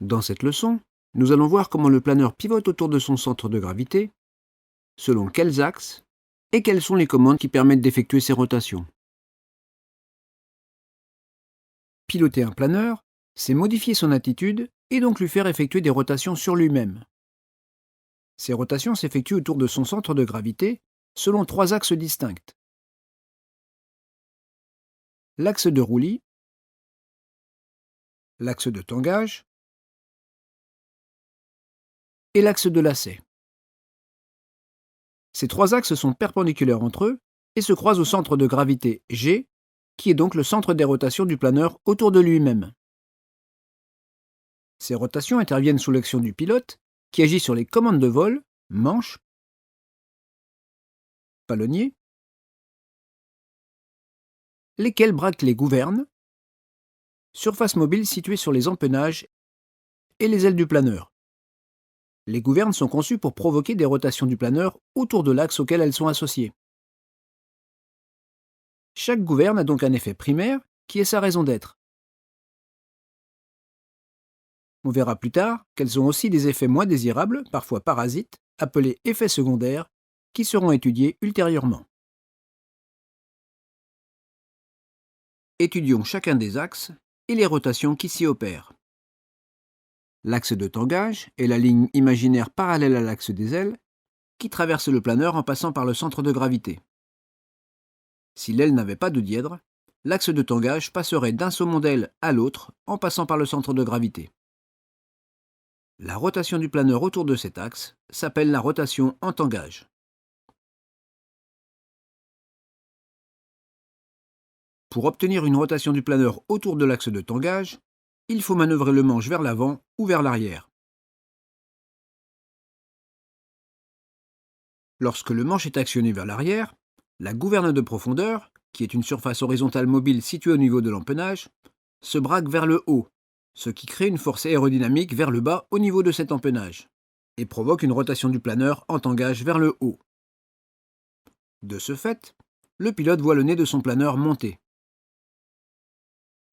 Dans cette leçon, nous allons voir comment le planeur pivote autour de son centre de gravité, selon quels axes, et quelles sont les commandes qui permettent d'effectuer ces rotations. Piloter un planeur, c'est modifier son attitude et donc lui faire effectuer des rotations sur lui-même. Ces rotations s'effectuent autour de son centre de gravité selon trois axes distincts. L'axe de roulis, l'axe de tangage et l'axe de lacet. Ces trois axes sont perpendiculaires entre eux et se croisent au centre de gravité G, qui est donc le centre des rotations du planeur autour de lui-même. Ces rotations interviennent sous l'action du pilote, qui agit sur les commandes de vol, manche, palonnier, lesquelles braquent les gouvernes, surface mobile située sur les empennages et les ailes du planeur. Les gouvernes sont conçues pour provoquer des rotations du planeur autour de l'axe auquel elles sont associées. Chaque gouverne a donc un effet primaire qui est sa raison d'être. On verra plus tard qu'elles ont aussi des effets moins désirables, parfois parasites, appelés effets secondaires, qui seront étudiés ultérieurement. Étudions chacun des axes et les rotations qui s'y opèrent. L'axe de tangage est la ligne imaginaire parallèle à l'axe des ailes, qui traverse le planeur en passant par le centre de gravité. Si l'aile n'avait pas de dièdre, l'axe de tangage passerait d'un saumon d'aile à l'autre en passant par le centre de gravité. La rotation du planeur autour de cet axe s'appelle la rotation en tangage. Pour obtenir une rotation du planeur autour de l'axe de tangage, il faut manœuvrer le manche vers l'avant ou vers l'arrière. Lorsque le manche est actionné vers l'arrière, la gouverne de profondeur, qui est une surface horizontale mobile située au niveau de l'empennage, se braque vers le haut, ce qui crée une force aérodynamique vers le bas au niveau de cet empennage, et provoque une rotation du planeur en tangage vers le haut. De ce fait, le pilote voit le nez de son planeur monter.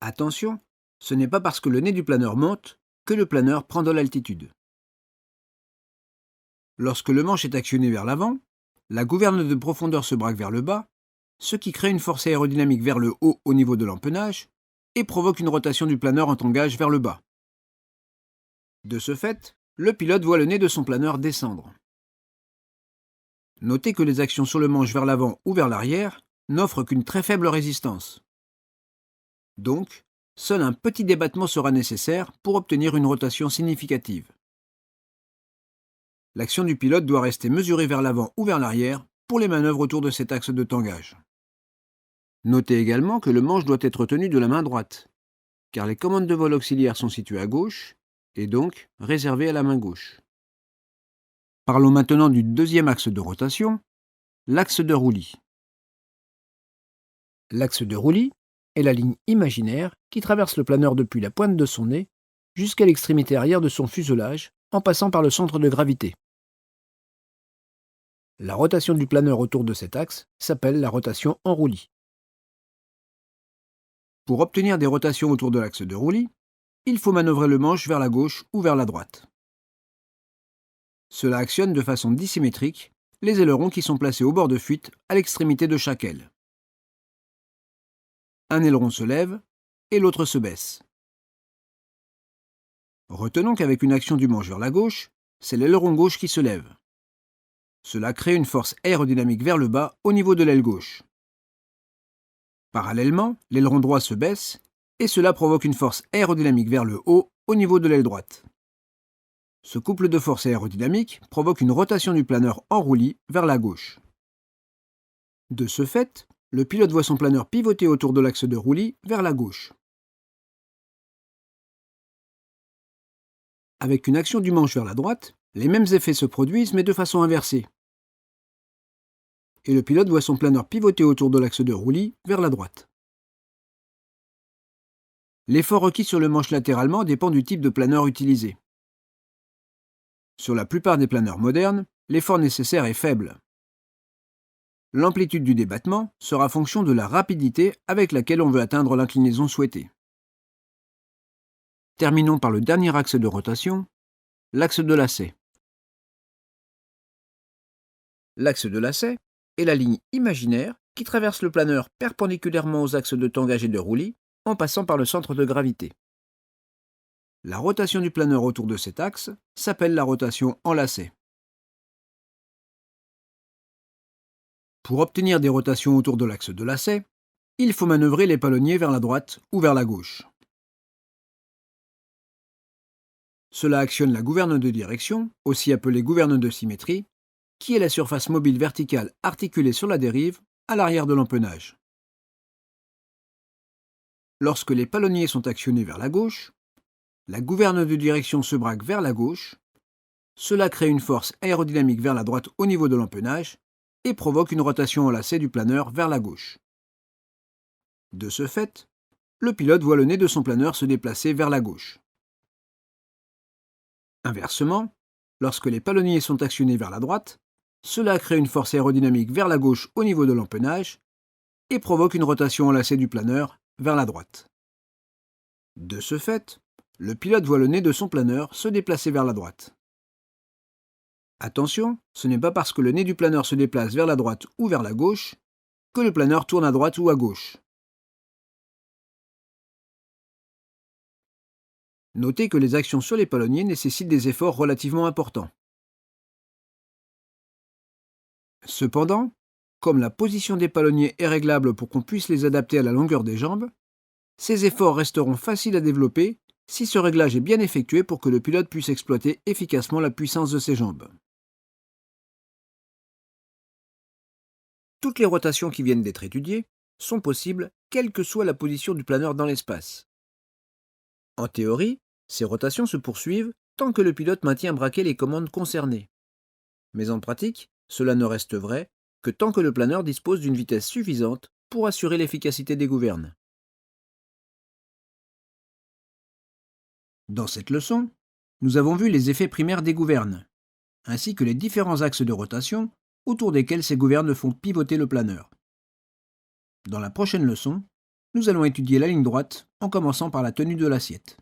Attention, ce n'est pas parce que le nez du planeur monte que le planeur prend de l'altitude. Lorsque le manche est actionné vers l'avant, la gouverne de profondeur se braque vers le bas, ce qui crée une force aérodynamique vers le haut au niveau de l'empennage et provoque une rotation du planeur en tangage vers le bas. De ce fait, le pilote voit le nez de son planeur descendre. Notez que les actions sur le manche vers l'avant ou vers l'arrière n'offrent qu'une très faible résistance. Donc, seul un petit débattement sera nécessaire pour obtenir une rotation significative. L'action du pilote doit rester mesurée vers l'avant ou vers l'arrière pour les manœuvres autour de cet axe de tangage. Notez également que le manche doit être tenu de la main droite, car les commandes de vol auxiliaires sont situées à gauche, et donc réservées à la main gauche. Parlons maintenant du deuxième axe de rotation, l'axe de roulis. L'axe de roulis est la ligne imaginaire qui traverse le planeur depuis la pointe de son nez jusqu'à l'extrémité arrière de son fuselage en passant par le centre de gravité. La rotation du planeur autour de cet axe s'appelle la rotation en roulis. Pour obtenir des rotations autour de l'axe de roulis, il faut manœuvrer le manche vers la gauche ou vers la droite. Cela actionne de façon dissymétrique les ailerons qui sont placés au bord de fuite à l'extrémité de chaque aile. Un aileron se lève et l'autre se baisse. Retenons qu'avec une action du manche vers la gauche, c'est l'aileron gauche qui se lève. Cela crée une force aérodynamique vers le bas au niveau de l'aile gauche. Parallèlement, l'aileron droit se baisse et cela provoque une force aérodynamique vers le haut au niveau de l'aile droite. Ce couple de forces aérodynamiques provoque une rotation du planeur en roulis vers la gauche. De ce fait, le pilote voit son planeur pivoter autour de l'axe de roulis vers la gauche. Avec une action du manche vers la droite, les mêmes effets se produisent mais de façon inversée. Et le pilote voit son planeur pivoter autour de l'axe de roulis vers la droite. L'effort requis sur le manche latéralement dépend du type de planeur utilisé. Sur la plupart des planeurs modernes, l'effort nécessaire est faible. L'amplitude du débattement sera fonction de la rapidité avec laquelle on veut atteindre l'inclinaison souhaitée. Terminons par le dernier axe de rotation, l'axe de lacet. L'axe de lacet est la ligne imaginaire qui traverse le planeur perpendiculairement aux axes de tangage et de roulis en passant par le centre de gravité. La rotation du planeur autour de cet axe s'appelle la rotation en lacet. Pour obtenir des rotations autour de l'axe de lacet, il faut manœuvrer les palonniers vers la droite ou vers la gauche. Cela actionne la gouverne de direction, aussi appelée gouverne de symétrie, qui est la surface mobile verticale articulée sur la dérive à l'arrière de l'empennage. Lorsque les palonniers sont actionnés vers la gauche, la gouverne de direction se braque vers la gauche, cela crée une force aérodynamique vers la droite au niveau de l'empennage et provoque une rotation en lacet du planeur vers la gauche. De ce fait, le pilote voit le nez de son planeur se déplacer vers la gauche. Inversement, lorsque les palonniers sont actionnés vers la droite, cela crée une force aérodynamique vers la gauche au niveau de l'empennage et provoque une rotation en lacet du planeur vers la droite. De ce fait, le pilote voit le nez de son planeur se déplacer vers la droite. Attention, ce n'est pas parce que le nez du planeur se déplace vers la droite ou vers la gauche que le planeur tourne à droite ou à gauche. Notez que les actions sur les palonniers nécessitent des efforts relativement importants. Cependant, comme la position des palonniers est réglable pour qu'on puisse les adapter à la longueur des jambes, ces efforts resteront faciles à développer si ce réglage est bien effectué pour que le pilote puisse exploiter efficacement la puissance de ses jambes. Toutes les rotations qui viennent d'être étudiées sont possibles quelle que soit la position du planeur dans l'espace. En théorie, ces rotations se poursuivent tant que le pilote maintient braquées les commandes concernées. Mais en pratique, cela ne reste vrai que tant que le planeur dispose d'une vitesse suffisante pour assurer l'efficacité des gouvernes. Dans cette leçon, nous avons vu les effets primaires des gouvernes, ainsi que les différents axes de rotation autour desquels ces gouvernes font pivoter le planeur. Dans la prochaine leçon, nous allons étudier la ligne droite en commençant par la tenue de l'assiette.